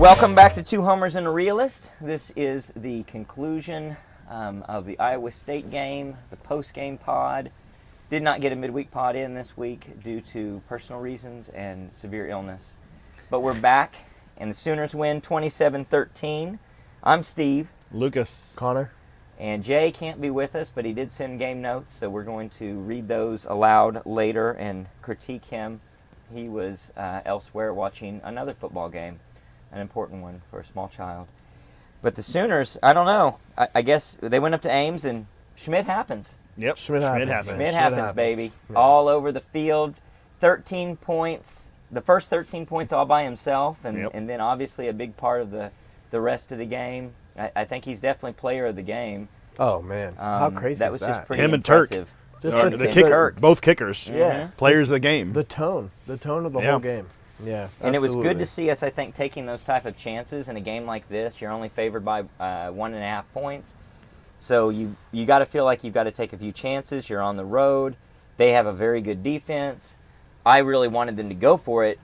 Welcome back to Two Homers and a Realist. This is the conclusion of the Iowa State game, the post-game pod. Did not get a midweek pod in this week due to personal reasons and severe illness. But we're back, and the Sooners win 27-13. I'm Steve. Lucas. Connor. And Jay can't be with us, but he did send game notes, so we're going to read those aloud later and critique him. He was elsewhere watching another football game, an important one for a small child. But the Sooners, I don't know. I guess they went up to Ames, and Schmidt happens. Yep, Schmidt happens. Schmidt happens, baby. Yeah. All over the field, 13 points. The first 13 points all by himself, and then obviously a big part of the rest of the game. I think he's definitely player of the game. Oh, man. How crazy that is was that? just pretty Him and Turk. impressive. Just the kicker, both kickers. Yeah. Players of the game. The tone of the whole game. Yeah, And it was good to absolutely. see us, I think, taking those type of chances in a game like this. You're only favored by 1.5 points. So you got to feel like you've got to take a few chances. You're on the road. They have a very good defense. I really wanted them to go for it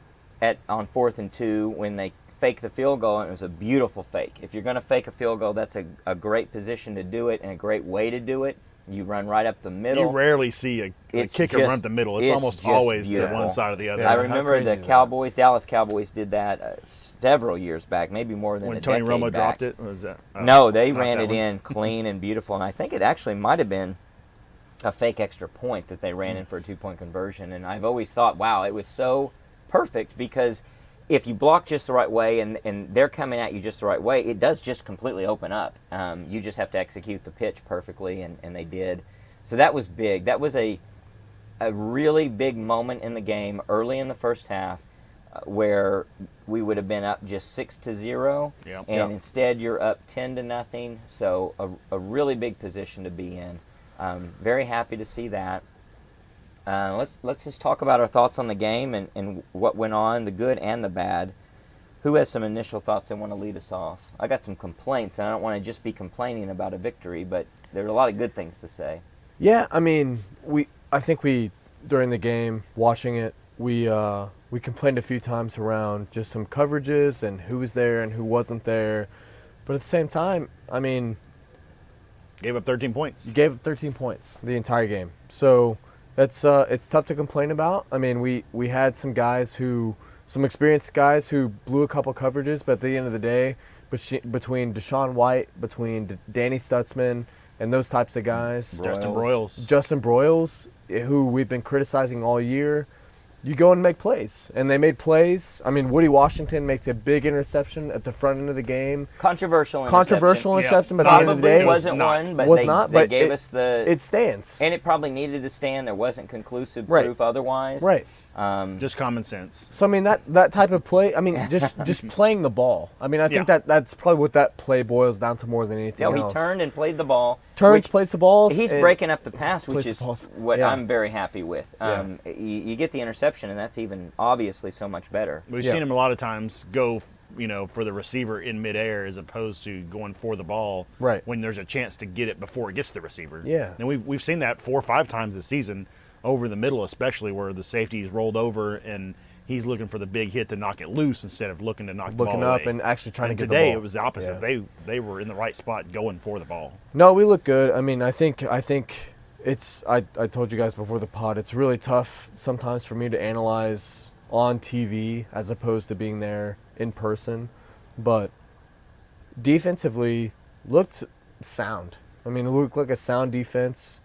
on 4th and 2 when they fake the field goal, and it was a beautiful fake. If you're going to fake a field goal, that's a great position to do it and a great way to do it. You run right up the middle. You rarely see a kicker run up the middle. It's almost just always beautiful. to one side or the other. Yeah. I How remember crazy the is that? Cowboys, Dallas Cowboys did that several years back, maybe more than When a Tony decade Romo back. dropped it? Was that, No, they not ran that it one. in clean and beautiful, and I think it actually might have been a fake extra point that they ran in for a 2-point conversion. And I've always thought, wow, it was so perfect because if you block just the right way and they're coming at you just the right way, it does just completely open up. You just have to execute the pitch perfectly, and they did. So that was big. That was a really big moment in the game early in the first half where we would have been up just 6-0, Yep. and instead you're up 10-0. So a really big position to be in. Very happy to see that. Let's just talk about our thoughts on the game and what went on, the good and the bad. Who has some initial thoughts they want to lead us off? I got some complaints, and I don't want to just be complaining about a victory, but there are a lot of good things to say. Yeah, I mean, I think during the game, watching it, we complained a few times around just some coverages and who was there and who wasn't there. But at the same time, I mean, Gave up 13 points. you gave up 13 points the entire game. So that's it's tough to complain about. I mean, we had some experienced guys who blew a couple coverages, but at the end of the day, between Deshaun White, between Danny Stutzman, and those types of guys, Justin Broyles. Justin Broyles, who we've been criticizing all year, you go and make plays. And they made plays. I mean, Woody Washington makes a big interception at the front end of the game. Controversial Interception, but at the end of the Probably day, wasn't not. one, but was they, not, they but gave us the... it stands. And it probably needed to stand. There wasn't conclusive Right. proof otherwise. Right. Just common sense. So, I mean, that type of play, I mean, just playing the ball. I mean, I think that's probably what that play boils down to more than anything Yeah, else. he turned and played the ball. Plays the balls. He's and breaking up the pass, which plays the is balls. what Yeah. I'm very happy with. You get the interception, and that's even obviously so much better. We've Yeah. seen him a lot of times go, for the receiver in midair as opposed to going for the ball Right. when there's a chance to get it before it gets to the receiver. Yeah. And we've seen that 4 or 5 times this season, over the middle especially, where the safety's rolled over and he's looking for the big hit to knock it loose instead of looking to knock the ball Looking up away. and actually trying to get the today ball. it was the opposite. Yeah. They were in the right spot going for the ball. No, we look good. I mean, I think it's. I told you guys before the pod. It's really tough sometimes for me to analyze on TV as opposed to being there in person, but defensively looked sound. I mean, it looked like a sound defense.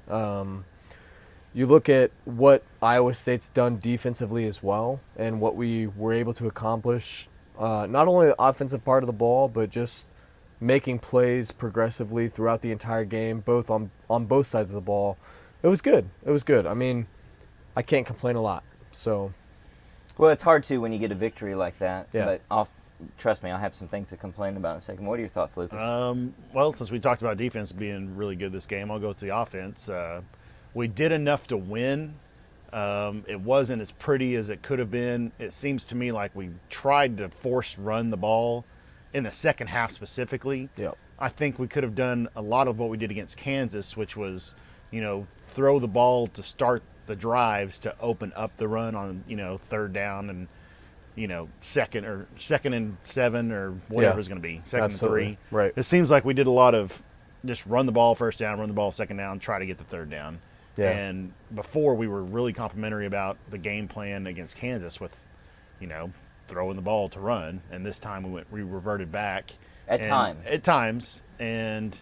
You look at what Iowa State's done defensively as well, and what we were able to accomplish, not only the offensive part of the ball, but just making plays progressively throughout the entire game, both on both sides of the ball. It was good. It was good. I mean, I can't complain a lot. So, Well, it's hard to when you get a victory like that. Yeah. But trust me, I'll have some things to complain about in a second. What are your thoughts, Lucas? Well, since we talked about defense being really good this game, I'll go to the offense. We did enough to win. It wasn't as pretty as it could have been. It seems to me like we tried to force run the ball in the second half specifically. Yep. I think we could have done a lot of what we did against Kansas, which was, throw the ball to start the drives to open up the run on, third down. And second and 7 or whatever Yeah. it's going to be, second Absolutely. and 3. Right. It seems like we did a lot of just run the ball first down, run the ball second down, try to get the third down. Yeah. And before we were really complimentary about the game plan against Kansas with, throwing the ball to run. And this time we reverted back. At times. And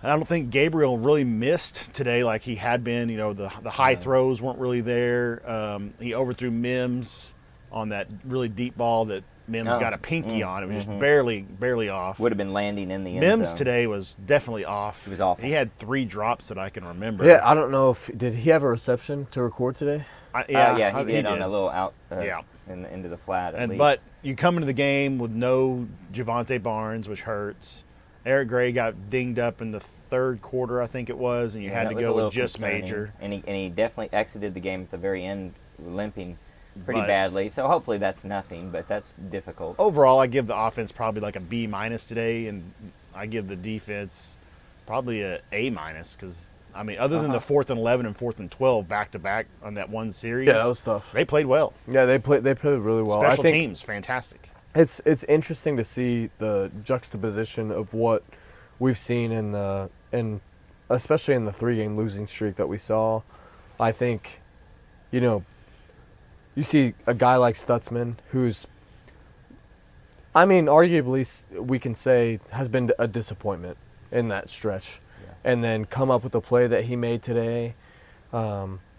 I don't think Gabriel really missed today like he had been. The high throws weren't really there. He overthrew Mims on that really deep ball that Mims got a pinky on. It was just barely off. Would have been landing in the end Mims zone. today was definitely off. He was awful. He had 3 drops that I can remember. Yeah, I don't know did he have a reception to record today? He did on a little out into the flat. But you come into the game with no Javonte Barnes, which hurts. Eric Gray got dinged up in the third quarter, I think it was, and you had to go with just concerning. Major. And he definitely exited the game at the very end limping pretty badly. So hopefully that's nothing, but that's difficult. Overall, I give the offense probably like a B- today, and I give the defense probably a A- because, other than the 4th and 11 and 4th and 12 back-to-back on that one series. Yeah, that was tough. They played well. Yeah, they played really well. Special teams, fantastic. It's interesting to see the juxtaposition of what we've seen in especially in the 3-game losing streak that we saw. I think, you see a guy like Stutzman who's, arguably we can say has been a disappointment in that stretch, and then come up with the play that he made today.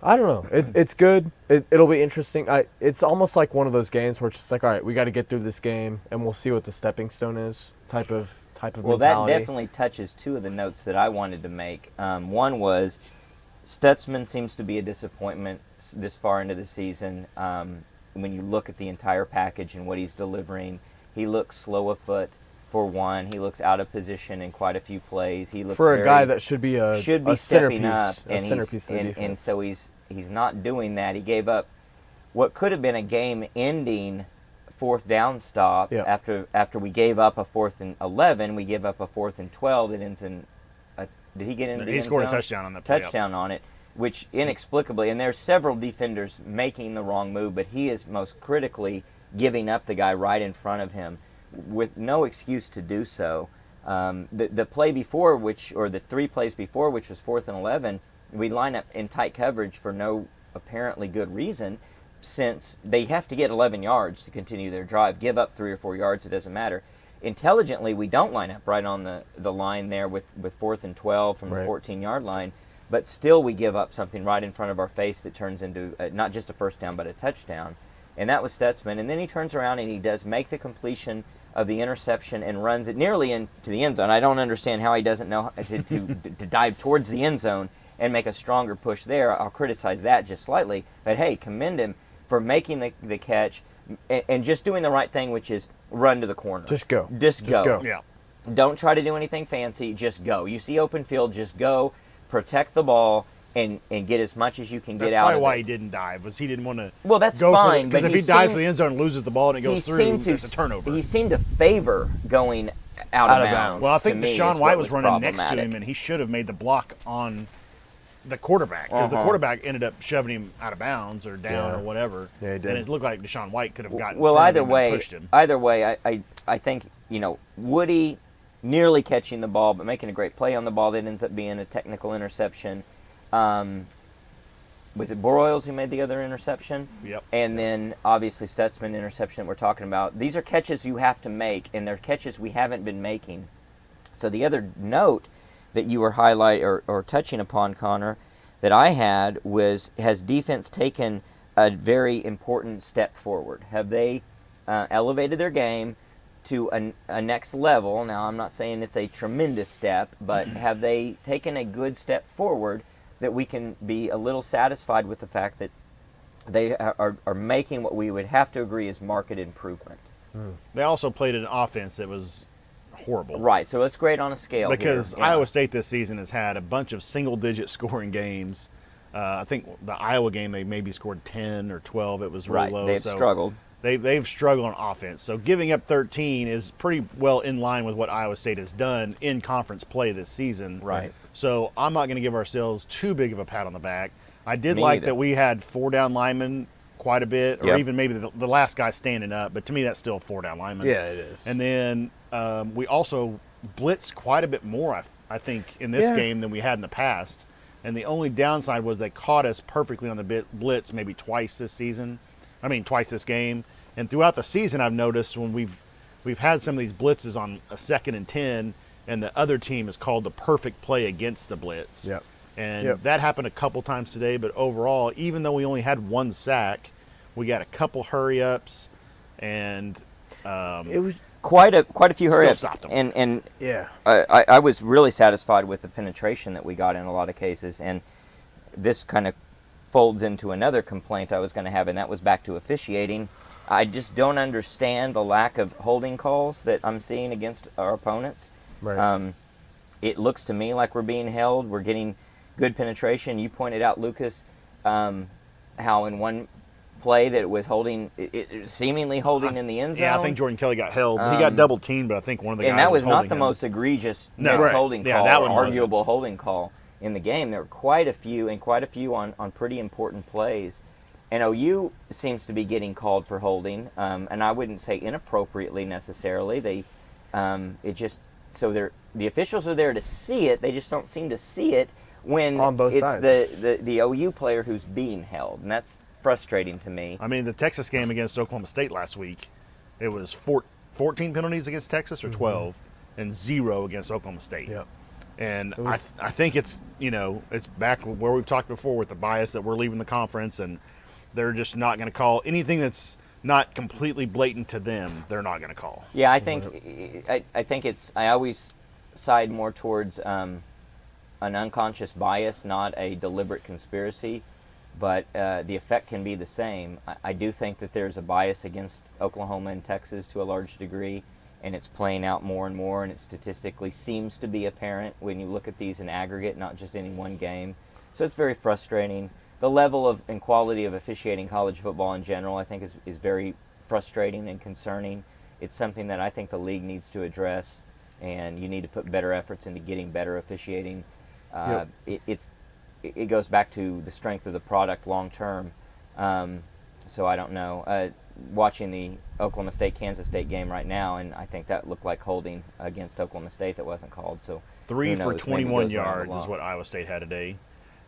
I don't know. It's good. It'll be interesting. It's almost like one of those games where it's just like, all right, we got to get through this game, and we'll see what the stepping stone is type of well, mentality. that definitely touches 2 of the notes that I wanted to make. One was Stutzman seems to be a disappointment this far into the season. When you look at the entire package and what he's delivering, he looks slow of foot. For one, he looks out of position in quite a few plays. He looks for a guy that should be a stepping up, a centerpiece of the defense. And so he's not doing that. He gave up what could have been a game-ending 4th down stop. After we gave up a 4th and 11, we gave up a 4th and 12 that ends in. Did he get into the end zone? He scored a touchdown on that play. Touchdown on it, which inexplicably, and there's several defenders making the wrong move, but he is most critically giving up the guy right in front of him with no excuse to do so. The play before, or the 3 plays before, which was 4th and 11, we line up in tight coverage for no apparently good reason, since they have to get 11 yards to continue their drive. Give up 3 or 4 yards, it doesn't matter. Intelligently, we don't line up right on the line there with 4th and 12 from the 14-yard line, but still we give up something right in front of our face that turns into not just a first down but a touchdown. And that was Stutzman. And then he turns around and he does make the completion of the interception and runs it nearly into the end zone. I don't understand how he doesn't know to dive towards the end zone and make a stronger push there. I'll criticize that just slightly. But, hey, commend him for making the catch and just doing the right thing, which is run to the corner. Just go. Just go. Yeah. Don't try to do anything fancy. Just go. You see open field, just go. Protect the ball and get as much as you can get out of it. That's probably why he didn't dive, was he didn't want to Well, that's go fine. Because if he dives for the end zone and loses the ball and it goes through, it's a turnover. He seemed to favor going out of bounds. Well, I think Deshaun White was running next to problematic. him, and he should have made the block on the quarterback, because the quarterback ended up shoving him out of bounds or down or whatever. Yeah, he did. And it looked like Deshaun White could have gotten Well, in front either of him way, and pushed him. I think, Woody nearly catching the ball but making a great play on the ball that ends up being a technical interception. Was it Broyles who made the other interception? Yep. And then, obviously, Stutzman interception that we're talking about. These are catches you have to make, and they're catches we haven't been making. So the other note that you were or touching upon, Connor, that I had was, has defense taken a very important step forward? Have they elevated their game to a next level? Now, I'm not saying it's a tremendous step, but have they taken a good step forward that we can be a little satisfied with the fact that they are making what we would have to agree is market improvement? They also played an offense that was horrible. Right, so let's grade on a scale because here. Yeah. Iowa State this season has had a bunch of single-digit scoring games. I think the Iowa game they maybe scored 10 or 12. It was really low. They've struggled. They've struggled on offense. So giving up 13 is pretty well in line with what Iowa State has done in conference play this season. Right. So I'm not going to give ourselves too big of a pat on the back. I did Me like either. that we had 4 down linemen quite a bit, or Yep. even maybe the last guy standing up. But to me, that's still 4 down linemen. Yeah, it is. And then we also blitzed quite a bit more, I think, in this Yeah. game than we had in the past. And the only downside was they caught us perfectly on the blitz maybe twice this game. And throughout the season, I've noticed when we've had some of these blitzes on a 2nd and 10, and the other team has called the perfect play against the blitz. Yep. And Yep. that happened a couple times today, but overall, even though we only had 1 sack, we got a couple hurry-ups, and It was Quite a few Still hurry-ups. stopped 'em. And yeah. I was really satisfied with the penetration that we got in a lot of cases, and this kind of folds into another complaint I was going to have, and that was back to officiating. I just don't understand the lack of holding calls that I'm seeing against our opponents. Right. It looks to me like we're being held. We're getting good penetration. You pointed out, Lucas, how in one play that it was holding, it seemingly holding in the end zone. yeah, I think Jordan Kelly got held. He got double teamed, but I think one of the guys And that was not holding the him. most egregious No. missed Right. holding Yeah, call that or one wasn't. arguable holding call in the game. There were quite a few on pretty important plays. And OU seems to be getting called for holding, and I wouldn't say inappropriately necessarily. The officials are there to see it. They just don't seem to see it when On both it's sides. the OU player who's being held, and that's frustrating to me. I mean, the Texas game against Oklahoma State last week, it was 14 penalties against Texas or 12, and 0 against Oklahoma State. Yep. And was- I think it's back where we've talked before with the bias that we're leaving the conference, and they're just not going to call anything that's not completely blatant to them. They're not going to call. Yeah, I think I always side more towards an unconscious bias, not a deliberate conspiracy, but the effect can be the same. I do think that there's a bias against Oklahoma and Texas to a large degree, and it's playing out more and more, and it statistically seems to be apparent when you look at these in aggregate, not just any one game. So it's very frustrating. The level of and quality of officiating college football in general, I think, is very frustrating and concerning. It's something that I think the league needs to address, and you need to put better efforts into getting better officiating. Yep. It goes back to the strength of the product long term. So I don't know. Watching the Oklahoma State-Kansas State game right now, and I think that looked like holding against Oklahoma State that wasn't called. So 3 who for knows? Maybe it 21 goes around yards the is law. what Iowa State had today,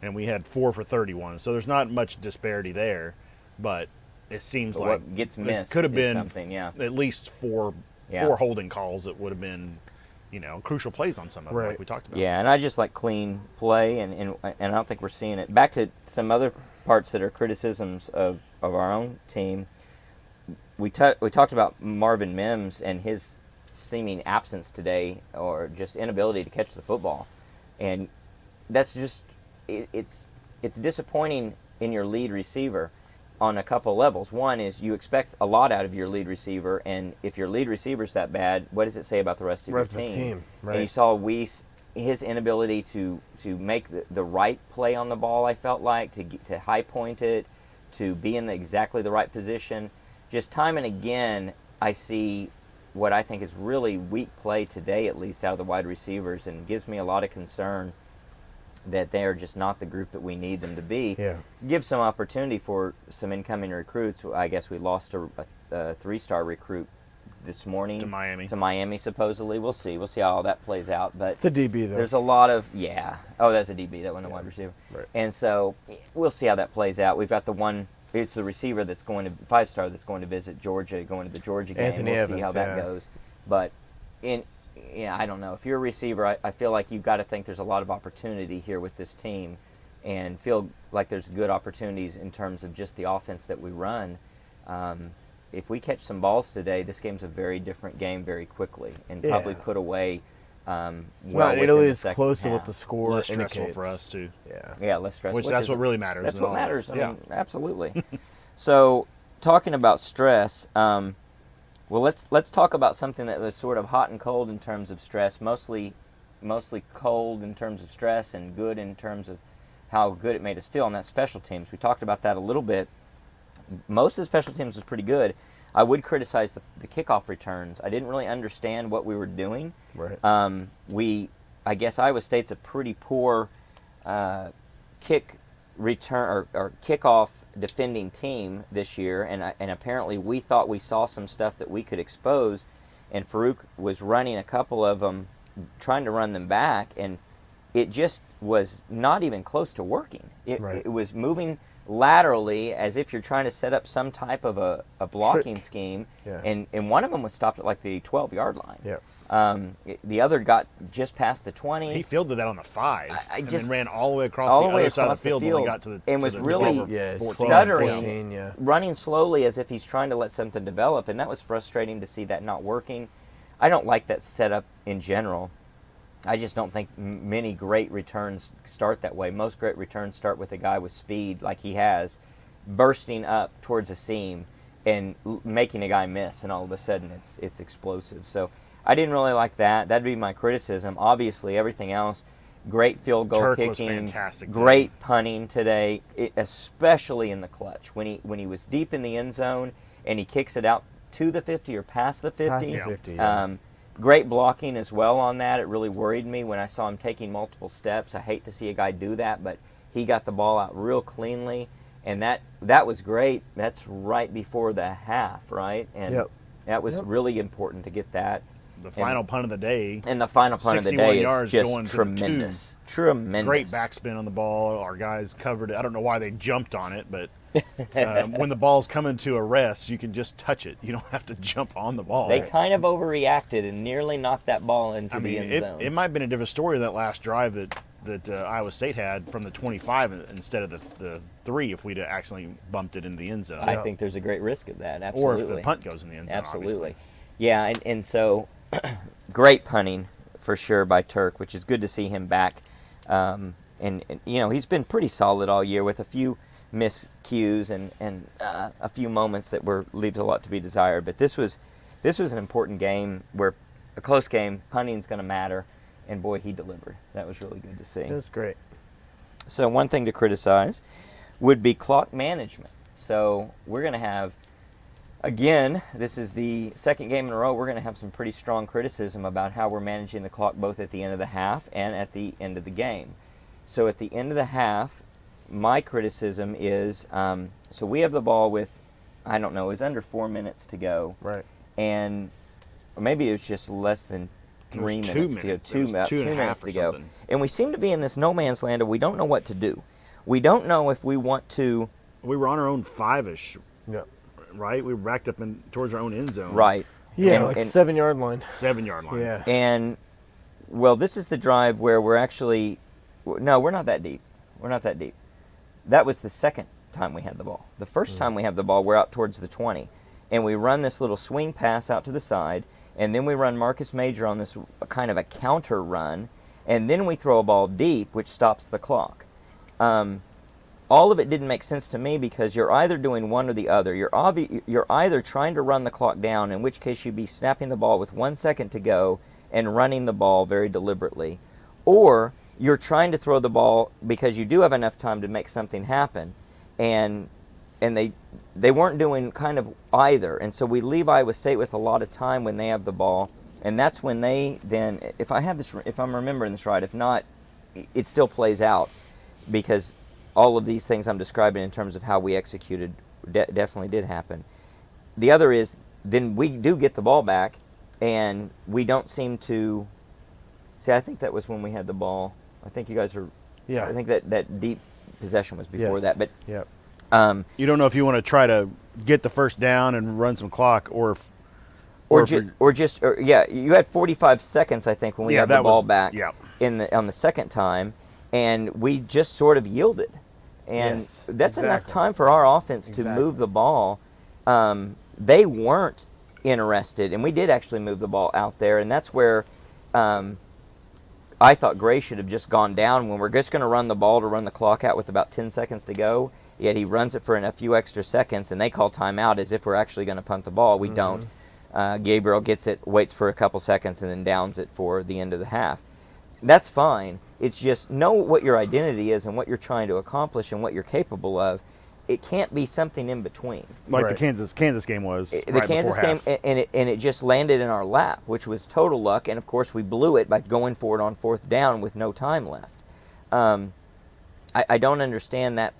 and we had 4 for 31. So there's not much disparity there, but it seems But like what gets missed it could have is been something, yeah. at least four holding calls that would have been, crucial plays on some of them, Right. like we talked about. Yeah, and I just like clean play, and I don't think we're seeing it. Back to some other parts that are criticisms of our own team. We talked about Marvin Mims and his seeming absence today, or just inability to catch the football, and that's just it's disappointing in your lead receiver on a couple levels. One is you expect a lot out of your lead receiver, and if your lead receiver's that bad, what does it say about the rest of your team? Rest of the team, right. And you saw Weiss, his inability to make the right play on the ball, I felt like, to high point it, to be in exactly the right position. Just time and again, I see what I think is really weak play today, at least out of the wide receivers, and gives me a lot of concern that they are just not the group that we need them to be. Yeah. Give some opportunity for some incoming recruits. I guess we lost a 3-star recruit this morning. To Miami. To Miami, supposedly. We'll see. We'll see how all that plays out. But It's a DB, though. there's a lot of, Oh, that's a DB. That wasn't a wide receiver. Right. And so we'll see how that plays out. We've got it's the receiver that's going to, 5-star that's going to visit Georgia, going to the Georgia game. Anthony We'll see Evans, how that yeah. goes. But I don't know. If you're a receiver, I feel like you've got to think there's a lot of opportunity here with this team, and feel like there's good opportunities in terms of just the offense that we run. If we catch some balls today, this game's a very different game very quickly, and probably Yeah. put away It's well not within nearly the as second close to half. what the score Less stressful indicates. for us, too. Yeah. Yeah, less stressful. Which that's what really matters. That's in what all matters. this. I mean, absolutely. So, talking about stress, well, let's talk about something that was sort of hot and cold in terms of stress, mostly cold in terms of stress, and good in terms of how good it made us feel on that special teams. We talked about that a little bit. Most of the special teams was pretty good. I would criticize the kickoff returns. I didn't really understand what we were doing. Right. I guess Iowa State's a pretty poor kick return or kickoff defending team this year, and apparently we thought we saw some stuff that we could expose, and Farouk was running a couple of them, trying to run them back, and it just was not even close to working. It was moving laterally as if you're trying to set up some type of a blocking scheme, and one of them was stopped at like the 12-yard line. The other got just past the 20. He fielded that on the 5, and then ran all the way across all the the way other side of across the field when he got to the and to was the really 12 or 14. stuttering, 14, running slowly as if he's trying to let something develop, and that was frustrating to see that not working. I don't like that setup in general. I just don't think many great returns start that way. Most great returns start with a guy with speed like he has, bursting up towards a seam and making a guy miss, and all of a sudden it's explosive. So I didn't really like that. That'd be my criticism. Obviously, everything else, great field goal Turk kicking, was fantastic great punting today, especially in the clutch. When he was deep in the end zone and he kicks it out to the 50 or past the 50. Past the 50, yeah. Great blocking as well on that. It really worried me when I saw him taking multiple steps. I hate to see a guy do that, but he got the ball out real cleanly, and that was great. That's right before the half, right? And that was really important to get that. The final punt of the day. And the final punt of the 61 day yards is going just to the 2. tremendous. Tremendous. Great backspin on the ball. Our guys covered it. I don't know why they jumped on it, but when the ball's coming to a rest, you can just touch it. You don't have to jump on the ball. They kind of overreacted and nearly knocked that ball into the end zone. It might have been a different story that last drive that Iowa State had from the 25 instead of the 3 if we'd have accidentally bumped it in the end zone. I think there's a great risk of that, absolutely. Or if the punt goes in the end zone, absolutely. obviously. Yeah, and so great punting for sure by Turk, which is good to see him back. And you know, he's been pretty solid all year with a few miscues and a few moments that leaves a lot to be desired. But this was an important game where a close game, punting's going to matter, and boy, he delivered. That was really good to see. It was great. So one thing to criticize would be clock management. So we're going to have, again, this is the second game in a row, we're going to have some pretty strong criticism about how we're managing the clock both at the end of the half and at the end of the game. So at the end of the half, my criticism is, so we have the ball with, I don't know, it was under 4 minutes to go. Right. And or maybe it was just less than 3 minutes to go, two minutes to go. And we seem to be in this no man's land and we don't know what to do. We don't know if we want to. We were on our own 5-ish, Yeah. right? We were backed up towards our own end zone. Right. Yeah, And- 7-yard line. 7-yard line. Yeah. And, well, this is the drive where we're actually, no, we're not that deep. We're not that deep. That was the second time we had the ball. The first time we have the ball, we're out towards the 20. And we run this little swing pass out to the side, and then we run Marcus Major on this kind of a counter run, and then we throw a ball deep, which stops the clock. All of it didn't make sense to me because you're either doing one or the other. You're either trying to run the clock down, in which case you'd be snapping the ball with 1 second to go and running the ball very deliberately, or you're trying to throw the ball because you do have enough time to make something happen, and they weren't doing kind of either. And so we leave Iowa State with a lot of time when they have the ball, and that's when they then, if I'm remembering this right, if not, it still plays out because all of these things I'm describing in terms of how we executed definitely did happen. The other is then we do get the ball back, and we don't seem to. See, I think that was when we had the ball. I think you guys are. Yeah. I think that deep possession was before Yes. that, but. Yep. You don't know if you want to try to get the first down and run some clock, or you had 45 seconds, I think, when we had the ball back on the second time, and we just sort of yielded. And Yes, that's enough exactly. time for our offense to Exactly. move the ball. They weren't interested, and we did actually move the ball out there, and that's where I thought Gray should have just gone down when we're just going to run the ball to run the clock out with about 10 seconds to go. Yet he runs it for a few extra seconds, and they call timeout as if we're actually going to punt the ball. We don't. Gabriel gets it, waits for a couple seconds, and then downs it for the end of the half. That's fine. It's just know what your identity is and what you're trying to accomplish and what you're capable of. It can't be something in between. like Right. the Kansas game was. The right Kansas before game, half. and it just landed in our lap, which was total luck. And of course, we blew it by going for it on fourth down with no time left. I don't understand that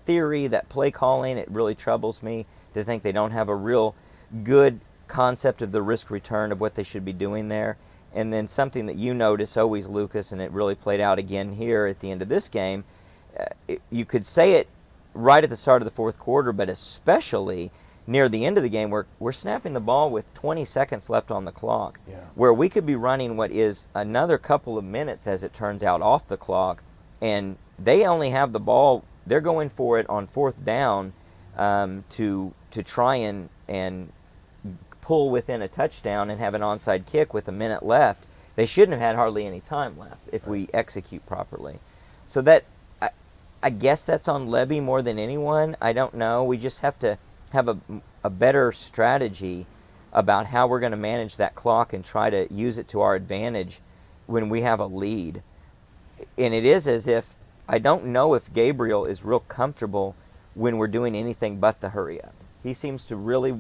theory, that play calling. It really troubles me to think they don't have a real good concept of the risk return of what they should be doing there. And then something that you notice always, Lucas, and it really played out again here at the end of this game, you could say it right at the start of the fourth quarter, but especially near the end of the game, we're snapping the ball with 20 seconds left on the clock, where we could be running what is another couple of minutes, as it turns out, off the clock, and they only have the ball. They're going for it on fourth down to try and pull within a touchdown and have an onside kick with a minute left. They shouldn't have had hardly any time left if we execute properly. So that, I guess that's on Levy more than anyone. I don't know. We just have to have a better strategy about how we're going to manage that clock and try to use it to our advantage when we have a lead. And it is as if, I don't know if Gabriel is real comfortable when we're doing anything but the hurry up. He seems to really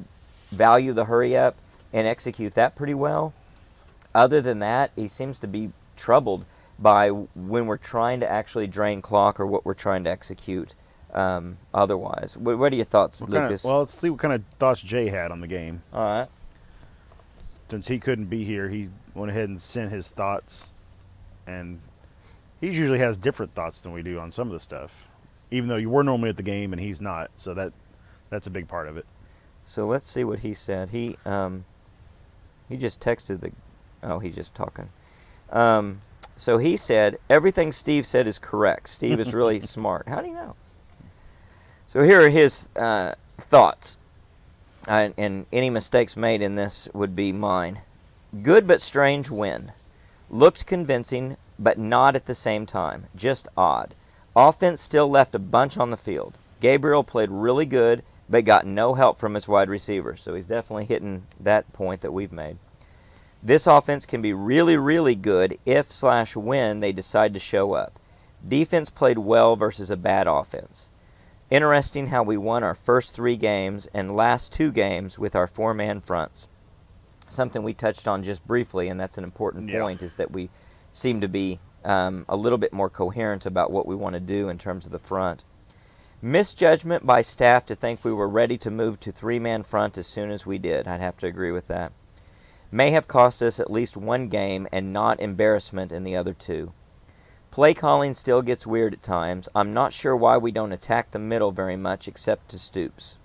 value the hurry up and execute that pretty well. Other than that, he seems to be troubled by when we're trying to actually drain clock or what we're trying to execute otherwise. What are your thoughts, Lucas? Well, let's see what kind of thoughts Jay had on the game. All right. Since he couldn't be here, he went ahead and sent his thoughts, and he usually has different thoughts than we do on some of the stuff, even though we're normally at the game and he's not, so that's a big part of it. So let's see what he said. He just texted he's just talking. So he said, everything Steve said is correct. Steve is really smart. How do you know? So here are his thoughts. And any mistakes made in this would be mine. Good but strange win. Looked convincing, but not at the same time. Just odd. Offense still left a bunch on the field. Gabriel played really good, but got no help from his wide receivers. So he's definitely hitting that point that we've made. This offense can be really, really good if/when they decide to show up. Defense played well versus a bad offense. Interesting how we won our first 3 games and last 2 games with our 4-man fronts. Something we touched on just briefly, and that's an important point, is that we seem to be a little bit more coherent about what we want to do in terms of the front. Misjudgment by staff to think we were ready to move to 3-man front as soon as we did. I'd have to agree with that. May have cost us at least 1 game and not embarrassment in the other 2. Play calling still gets weird at times. I'm not sure why we don't attack the middle very much except to Stoops.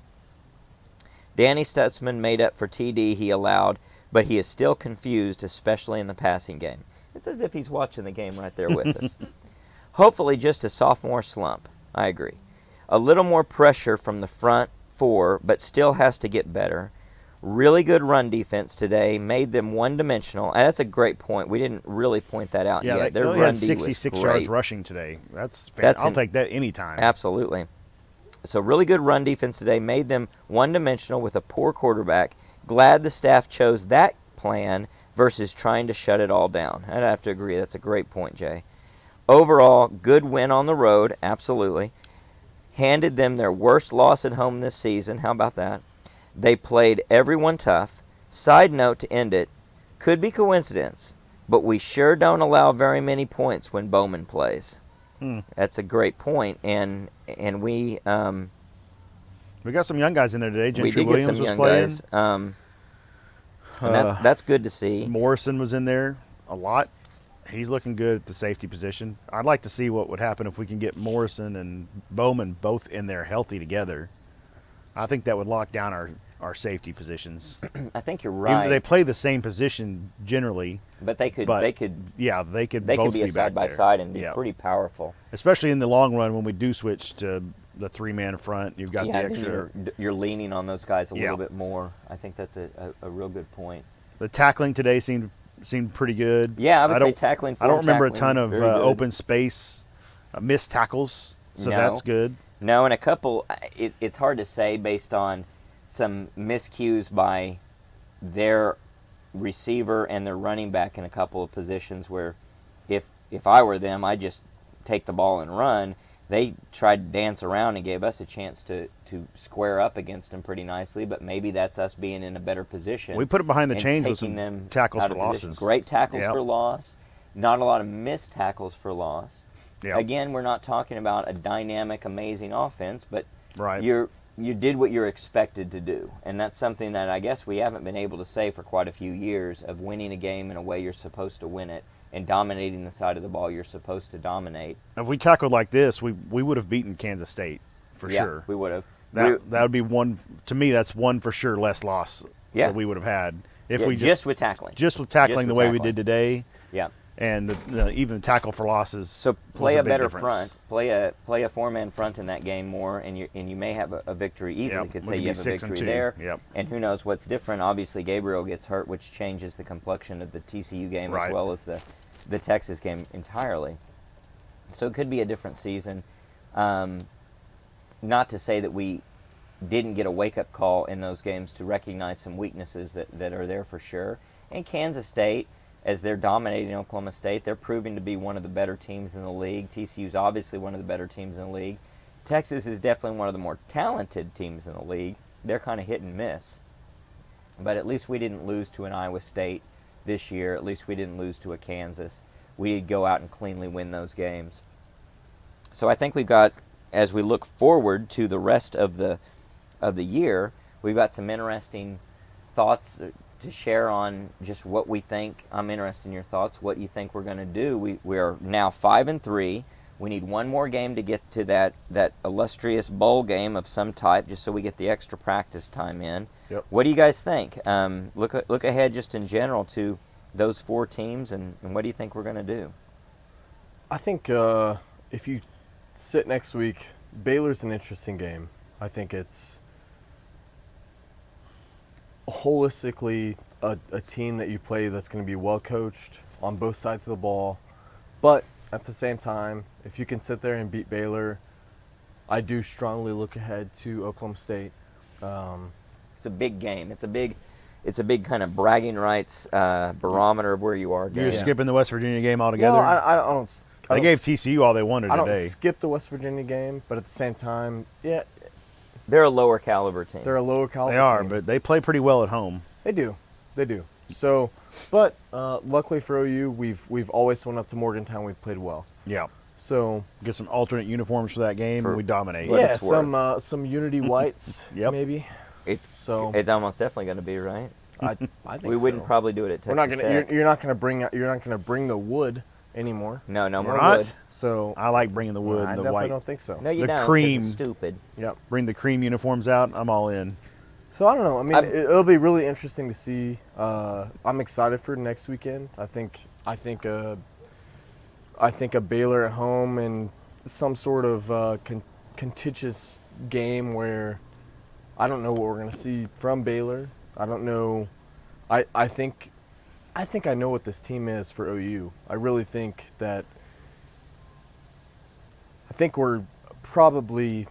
Danny Stutzman made up for TD he allowed, but he is still confused, especially in the passing game. It's as if he's watching the game right there with us. Hopefully just a sophomore slump. I agree. A little more pressure from the front 4, but still has to get better. Really good run defense today, made them one-dimensional. And that's a great point. We didn't really point that out yet. Their run had 66 yards rushing today. I'll take that anytime. Absolutely. So really good run defense today, made them one-dimensional with a poor quarterback. Glad the staff chose that plan versus trying to shut it all down. I'd have to agree. That's a great point, Jay. Overall, good win on the road, absolutely. Handed them their worst loss at home this season. How about that? They played everyone tough. Side note to end it, could be coincidence, but we sure don't allow very many points when Bowman plays. That's a great point, and we got some young guys in there today. Gentry we did Williams get some was young playing. guys, and that's good to see. Morrison was in there a lot. He's looking good at the safety position. I'd like to see what would happen if we can get Morrison and Bowman both in there healthy together. I think that would lock down our safety positions. I think you're right. They play the same position generally, but they could both be a side by side and be pretty powerful. Especially in the long run when we do switch to the 3-man front, you've got the extra. You're leaning on those guys a little bit more. I think that's a real good point. The tackling today seemed pretty good. Yeah, I would say tackling. I don't remember a ton of open space missed tackles, so that's good. No, and a couple. It's hard to say based on some miscues by their receiver and their running back in a couple of positions where if I were them, I'd just take the ball and run. They tried to dance around and gave us a chance to square up against them pretty nicely, but maybe that's us being in a better position. We put it behind the chains with some tackles for losses. Great tackles for loss. Not a lot of missed tackles for loss. Yep. Again, we're not talking about a dynamic, amazing offense, but Right. you did what you're expected to do. And that's something that I guess we haven't been able to say for quite a few years, of winning a game in a way you're supposed to win it and dominating the side of the ball you're supposed to dominate. If we tackled like this, we would have beaten Kansas State for Yeah, sure. we would have. That would be one, to me, that's one for sure less loss Yeah. that we would have had if Yeah, we just with tackling. just with tackling Just the with way we tackling. did today, Yeah. and even the tackle for losses. So play was a big better difference. front, play a 4-man front in that game more, and you may have a victory easily. Yep, Could we say could you be have a 6-2. victory there, Yep. and who knows what's different. Obviously, Gabriel gets hurt, which changes the complexion of the TCU game Right. as well as the Texas game entirely. So it could be a different season. Not to say that we didn't get a wake-up call in those games to recognize some weaknesses that are there for sure. And Kansas State, as they're dominating Oklahoma State, they're proving to be one of the better teams in the league. TCU's obviously one of the better teams in the league. Texas is definitely one of the more talented teams in the league. They're kind of hit and miss. But at least we didn't lose to an Iowa State this year. At least we didn't lose to a Kansas. We did go out and cleanly win those games. So I think we've got, as we look forward to the rest of the year, we've got some interesting thoughts to share on just what we think. I'm interested in your thoughts, what you think we're going to do. We are now 5-3. We need one more game to get to that illustrious bowl game of some type, just so we get the extra practice time in. Yep. What do you guys think? Look ahead just in general to those 4 teams, and what do you think we're going to do? I think if you sit next week, Baylor's an interesting game. I think it's holistically a team that you play that's going to be well coached on both sides of the ball. But at the same time, if you can sit there and beat Baylor, I do strongly look ahead to Oklahoma State. It's a big game. It's a big kind of bragging rights barometer of where you are. You're game. skipping the West Virginia game altogether. Well, I don't. They gave TCU all they wanted I don't today. skip the West Virginia game, but at the same time, yeah, They're a lower caliber team. they're a lower caliber They are, team. but they play pretty well at home. They do. So, but luckily for OU, we've always went up to Morgantown. We've played well. Yeah. So Get some alternate uniforms for that game, and we dominate. What yeah, it's worth. some Unity whites, Yep. maybe. It's So- almost definitely going to be, right? I think We wouldn't so. probably do it at Texas We're not gonna. Tech. You're not gonna bring the wood anymore. No We're more not? wood. So I like bringing the wood I and the definitely white. don't think so. No, you The don't. 'cause cream. it's stupid. Yep. Bring the cream uniforms out. I'm all in. So I don't know. I mean, I'm- it'll be really interesting to see. I'm excited for next weekend. I think a Baylor at home and some sort of contentious game where I don't know what we're gonna see from Baylor. I don't know. I think I know what this team is for OU. I really think that. I think we're probably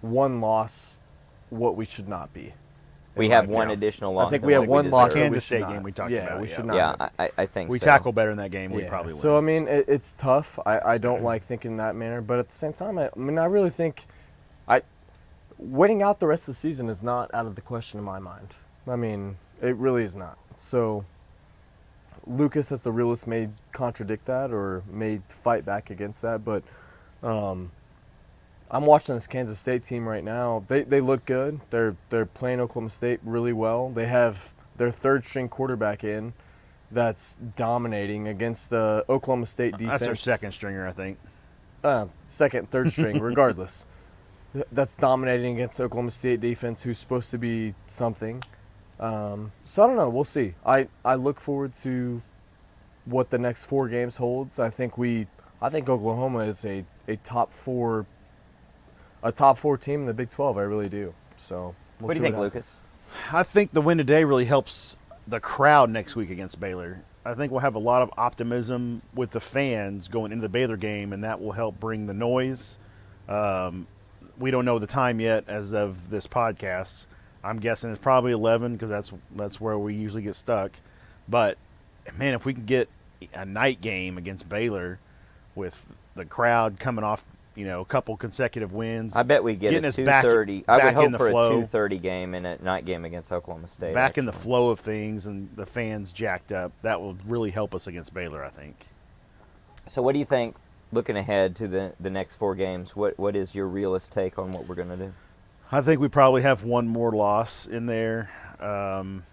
one loss what we should not be. We in have my one opinion. additional loss. I think than we what have one deserve. loss. that we Kansas should State not. game we talked yeah, about, we yeah. should not. Yeah, I think We so. tackle better in that game. We probably win. So I mean, it's tough. I don't like thinking that manner, but at the same time, I really think, winning out the rest of the season is not out of the question in my mind. I mean, it really is not. So, Lucas, as the realist, may contradict that or may fight back against that, but I'm watching this Kansas State team right now. They look good. They're playing Oklahoma State really well. They have their third string quarterback in that's dominating against the Oklahoma State defense. That's their second stringer, I think. Second, third string, regardless. That's dominating against the Oklahoma State defense, who's supposed to be something. So I don't know. We'll see. I look forward to what the next 4 games holds. I think Oklahoma is a top four team in the Big 12. I really do. So we'll What do see you think, happens. Lucas? I think the win today really helps the crowd next week against Baylor. I think we'll have a lot of optimism with the fans going into the Baylor game, and that will help bring the noise. We don't know the time yet as of this podcast. I'm guessing it's probably 11 because that's where we usually get stuck. But, man, if we can get a night game against Baylor with the crowd coming off, a couple consecutive wins. I bet we get getting a us back- 2:30. I would back in hope the for flow. a 2:30 game and a night game against Oklahoma State. back in the actually. flow of things and the fans jacked up, that will really help us against Baylor, I think. So what do you think, looking ahead to the next 4 games, what is your realist take on what we're going to do? I think we probably have one more loss in there. Who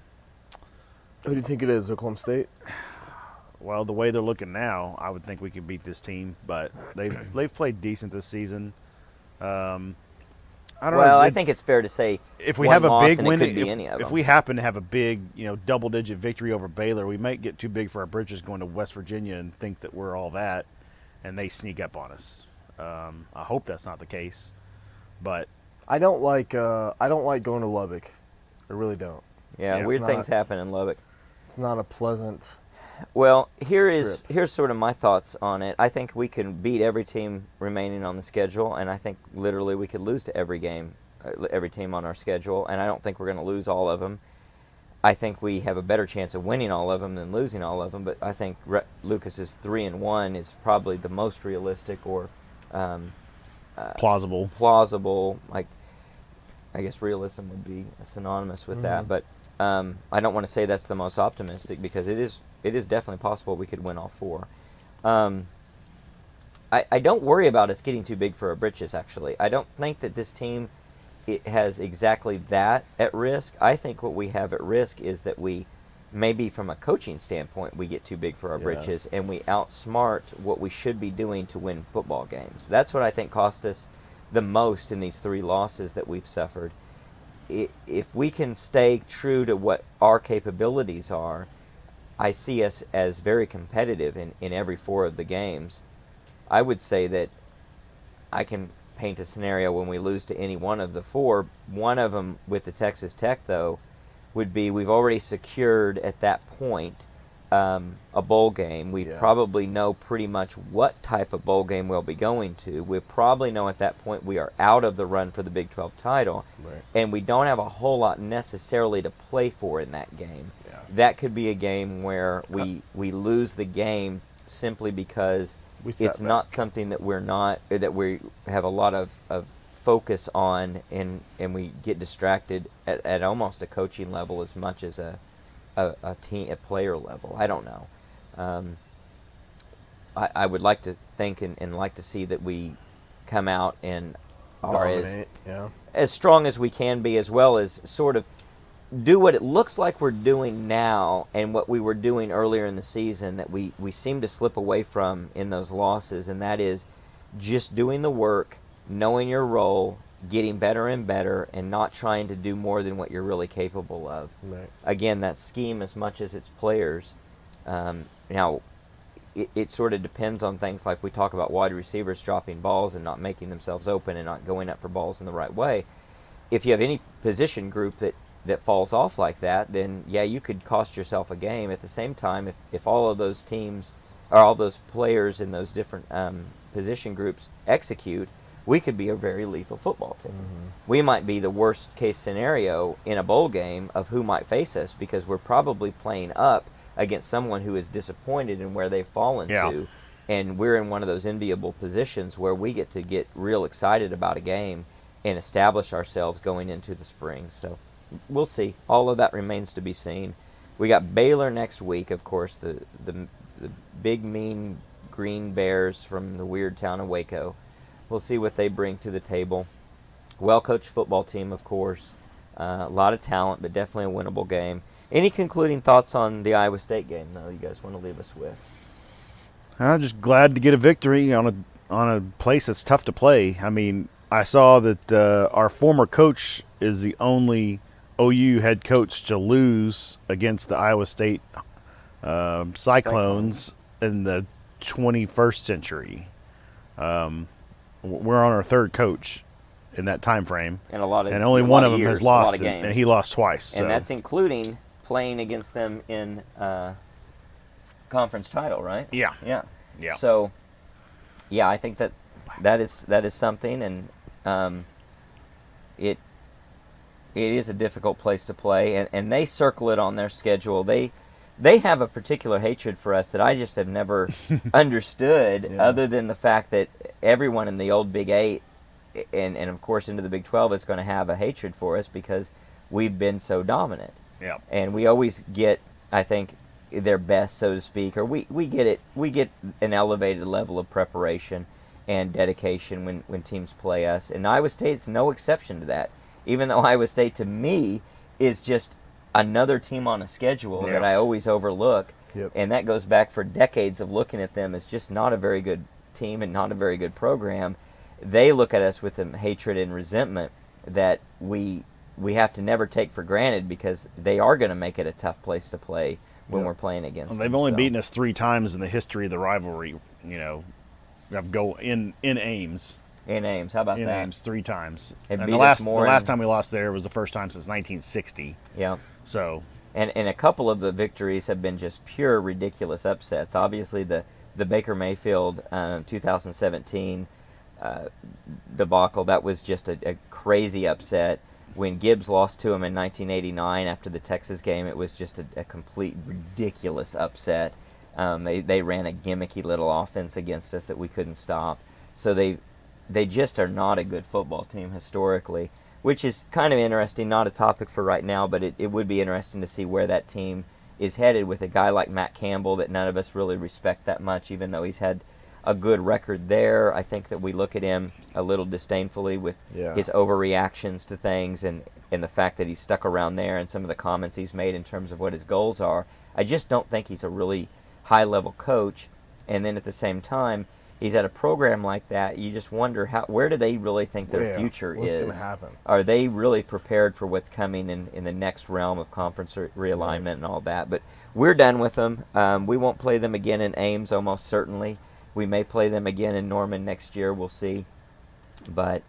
do you think it is? Oklahoma State? Well, the way they're looking now, I would think we could beat this team, but they've played decent this season. I don't know. Well, I think it's fair to say if we one have a loss big and it win, could be any of if them. we happen to have a big, double-digit victory over Baylor, we might get too big for our britches going to West Virginia and think that we're all that, and they sneak up on us. I hope that's not the case, but I don't like going to Lubbock. I really don't. Yeah, Yeah. weird It's things not- happen in Lubbock. It's not a pleasant. Well, here's Trip. sort of my thoughts on it. I think we can beat every team remaining on the schedule, and I think literally we could lose to every team on our schedule, and I don't think we're going to lose all of them. I think we have a better chance of winning all of them than losing all of them, but I think Lucas's 3-1 is probably the most realistic or plausible. Like, I guess realism would be synonymous with that, but I don't want to say that's the most optimistic because it is definitely possible we could win all 4. I don't worry about us getting too big for our britches, actually. I don't think that this team has exactly that at risk. I think what we have at risk is that we, maybe from a coaching standpoint, we get too big for our britches and we outsmart what we should be doing to win football games. That's what I think cost us the most in these 3 losses that we've suffered. If we can stay true to what our capabilities are, I see us as very competitive in every 4 of the games. I would say that I can paint a scenario when we lose to any one of the 4. One of them with the Texas Tech, though, would be we've already secured at that point a bowl game. We probably know pretty much what type of bowl game we'll be going to. We probably know at that point we are out of the run for the Big 12 title, and we don't have a whole lot necessarily to play for in that game. That could be a game where we lose the game simply because it's not something that we have a lot of focus on, and we get distracted at almost a coaching level as much as a player level. I don't know. I would like to think and like to see that we come out and are as strong as we can be, as well as sort of do what it looks like we're doing now and what we were doing earlier in the season that we seem to slip away from in those losses, and that is just doing the work, knowing your role, getting better and better, and not trying to do more than what you're really capable of. Again, that scheme as much as its players. Now, it sort of depends on things like we talk about wide receivers dropping balls and not making themselves open and not going up for balls in the right way. If you have any position group that falls off like that, then you could cost yourself a game. At the same time, if all of those teams or all those players in those different position groups execute, we could be a very lethal football team. We might be the worst case scenario in a bowl game of who might face us because we're probably playing up against someone who is disappointed in where they've fallen to, and we're in one of those enviable positions where we get to get real excited about a game and establish ourselves going into the spring. So we'll see. All of that remains to be seen. We got Baylor next week, of course, the big, mean green bears from the weird town of Waco. We'll see what they bring to the table. Well-coached football team, of course. A lot of talent, but definitely a winnable game. Any concluding thoughts on the Iowa State game, though, you guys want to leave us with? I'm just glad to get a victory on a place that's tough to play. I mean, I saw that our former coach is the only OU head coach to lose against the Iowa State Cyclones in the 21st century. We're on our 3rd coach in that time frame, and only one of them has lost, and he lost twice. And that's including playing against them in conference title, right? Yeah. So, I think that is something, and it is a difficult place to play, and they circle it on their schedule. They have a particular hatred for us that I just have never understood, other than the fact that everyone in the old Big 8 and of course into the Big 12 is going to have a hatred for us because we've been so dominant. And we always get, I think, their best, so to speak, or we get it. We get an elevated level of preparation and dedication when teams play us. And Iowa State's no exception to that. Even though Iowa State, to me, is just another team on a schedule that I always overlook. Yep. And that goes back for decades of looking at them as just not a very good team and not a very good program. They look at us with a hatred and resentment that we have to never take for granted, because they are going to make it a tough place to play when we're playing against them. They've only beaten us 3 times in the history of the rivalry, in Ames. In Ames, how about in that? Ames 3 times. It And beat the us last more the last in- time we lost there was the first time since 1960. Yeah. So, And a couple of the victories have been just pure ridiculous upsets. Obviously, the Baker Mayfield 2017 debacle, that was just a crazy upset. When Gibbs lost to him in 1989 after the Texas game, it was just a complete ridiculous upset. They ran a gimmicky little offense against us that we couldn't stop. So they just are not a good football team historically, which is kind of interesting. Not a topic for right now, but it would be interesting to see where that team is headed with a guy like Matt Campbell that none of us really respect that much, even though he's had a good record there. I think that we look at him a little disdainfully with his overreactions to things and the fact that he's stuck around there and some of the comments he's made in terms of what his goals are. I just don't think he's a really high-level coach. And then at the same time, he's at a program like that. You just wonder where do they really think their future what's is? What's going to happen? Are they really prepared for what's coming in the next realm of conference realignment and all that? But we're done with them. We won't play them again in Ames, almost certainly. We may play them again in Norman next year. We'll see. But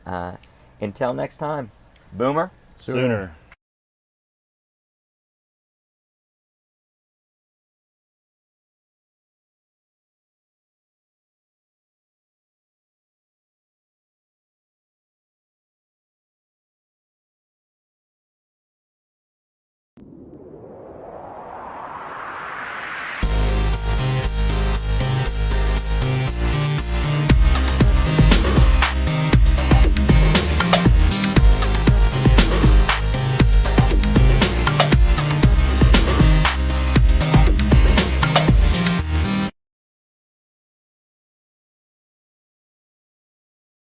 until next time, Boomer. Sooner.